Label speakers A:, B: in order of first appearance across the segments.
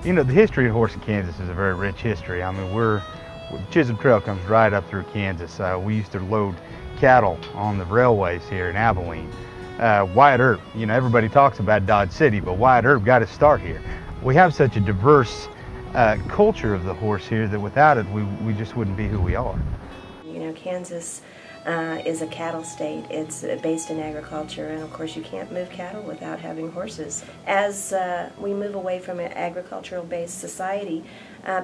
A: You know, the history of horse in Kansas is a very rich history. I mean, Chisholm Trail comes right up through Kansas. We used to load cattle on the railways here in Abilene. Wyatt Earp, you know, everybody talks about Dodge City, but Wyatt Earp got his start here. We have such a diverse culture of the horse here that without it, we just wouldn't be who we are.
B: You know, Kansas is a cattle state. It's based in agriculture, and of course you can't move cattle without having horses. As we move away from an agricultural-based society,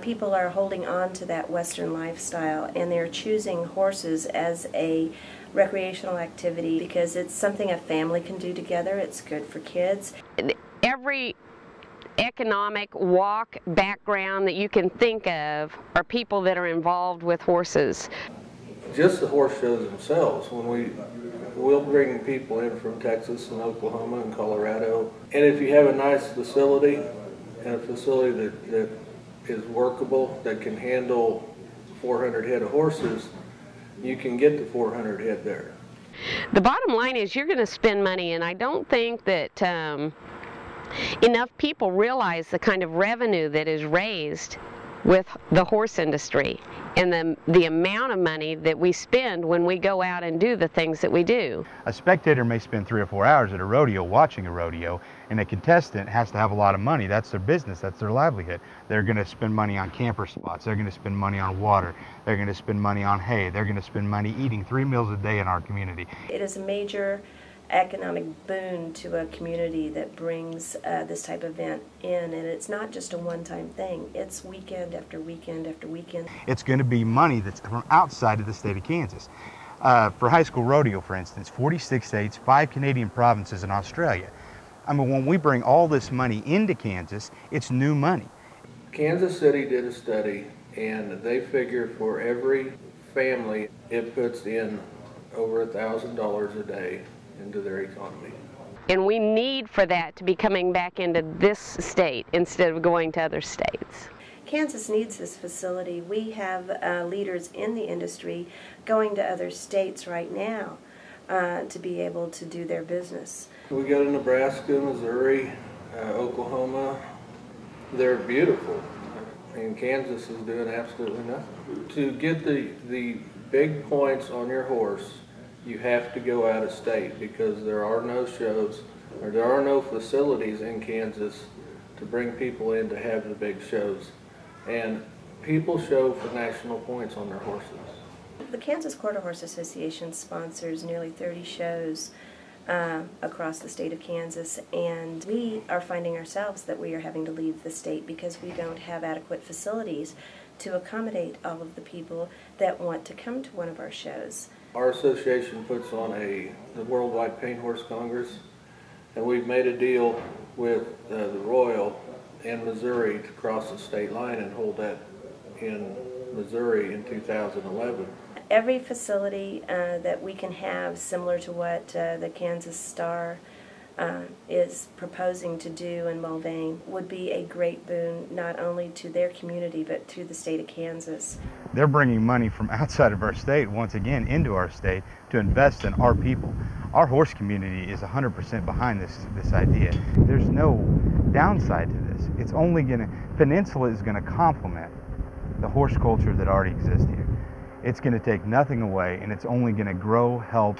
B: people are holding on to that Western lifestyle, and they're choosing horses as a recreational activity because it's something a family can do together. It's good for kids.
C: Every economic walk background that you can think of are people that are involved with horses.
D: Just the horse shows themselves. We'll bring people in from Texas and Oklahoma and Colorado, and if you have a nice facility and a facility that is workable, that can handle 400 head of horses, you can get to 400 head there.
C: The bottom line is you're going to spend money, and I don't think that enough people realize the kind of revenue that is raised with the horse industry and the amount of money that we spend when we go out and do the things that we do.
A: A spectator may spend 3 or 4 hours at a rodeo watching a rodeo, and a contestant has to have a lot of money. That's their business, that's their livelihood. They're going to spend money on camper spots, they're going to spend money on water, they're going to spend money on hay, they're going to spend money eating 3 meals a day in our community.
B: It is a major economic boon to a community that brings this type of event in, and it's not just a one-time thing. It's weekend after weekend after weekend.
A: It's going to be money that's from outside of the state of Kansas. For high school rodeo, for instance, 46 states, 5 Canadian provinces, and Australia. I mean, when we bring all this money into Kansas, it's new money.
D: Kansas City did a study, and they figure for every family, it puts in over $1,000 a day into their economy.
C: And we need for that to be coming back into this state instead of going to other states.
B: Kansas needs this facility. We have leaders in the industry going to other states right now to be able to do their business.
D: We go to Nebraska, Missouri, Oklahoma. They're beautiful, and Kansas is doing absolutely nothing. To get the big points on your horse, you have to go out of state because there are no shows or there are no facilities in Kansas to bring people in to have the big shows. And people show for national points on their horses.
B: The Kansas Quarter Horse Association sponsors nearly 30 shows across the state of Kansas, and we are finding ourselves that we are having to leave the state because we don't have adequate facilities to accommodate all of the people that want to come to one of our shows.
D: Our association puts on the Worldwide Paint Horse Congress, and we've made a deal with the Royal in Missouri to cross the state line and hold that in Missouri in 2011.
B: Every facility that we can have, similar to what the Kansas Star is proposing to do in Mulvane, would be a great boon not only to their community but to the state of Kansas.
A: They're bringing money from outside of our state once again into our state to invest in our people. Our horse community is 100% behind this idea. There's no downside to this. It's only Peninsula is going to complement the horse culture that already exists here. It's going to take nothing away, and it's only going to grow, help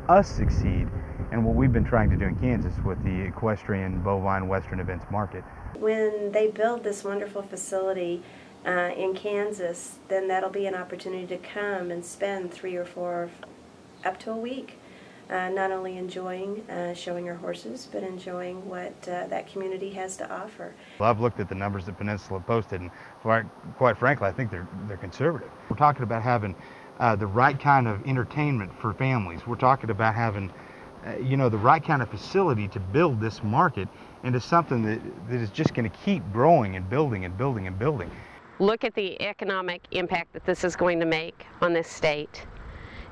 A: us succeed in what we've been trying to do in Kansas with the equestrian, bovine, western events market.
B: When they build this wonderful facility in Kansas, then that'll be an opportunity to come and spend 3 or 4, up to a week, not only enjoying showing our horses, but enjoying what that community has to offer.
A: Well, I've looked at the numbers that Peninsula posted, and quite frankly, I think they're conservative. We're talking about having the right kind of entertainment for families. We're talking about having the right kind of facility to build this market into something that is just going to keep growing and building and building and building.
C: Look at the economic impact that this is going to make on this state.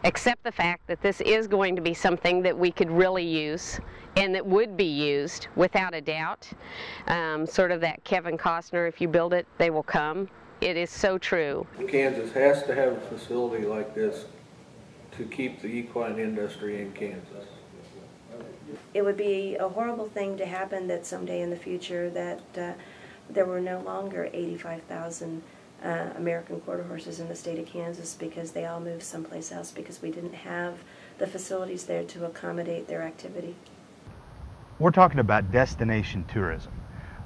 C: Accept the fact that this is going to be something that we could really use and that would be used without a doubt. Sort of that Kevin Costner, if you build it, they will come. It is so true.
D: Kansas has to have a facility like this to keep the equine industry in Kansas.
B: It would be a horrible thing to happen that someday in the future that there were no longer 85,000 American quarter horses in the state of Kansas because they all moved someplace else because we didn't have the facilities there to accommodate their activity.
A: We're talking about destination tourism.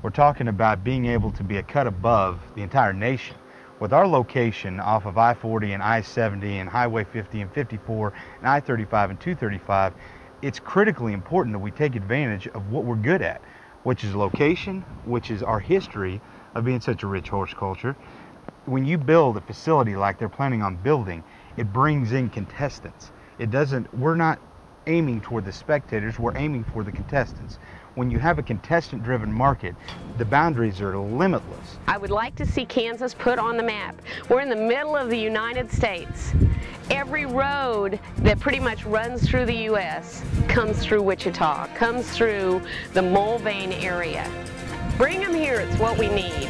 A: We're talking about being able to be a cut above the entire nation. With our location off of I-40 and I-70 and Highway 50 and 54 and I-35 and 235, it's critically important that we take advantage of what we're good at, which is location, which is our history of being such a rich horse culture. When you build a facility like they're planning on building, it brings in contestants. We're not aiming toward the spectators, we're aiming for the contestants. When you have a contestant-driven market, the boundaries are limitless.
C: I would like to see Kansas put on the map. We're in the middle of the United States. Every road that pretty much runs through the U.S. comes through Wichita, comes through the Mulvane area. Bring them here, it's what we need.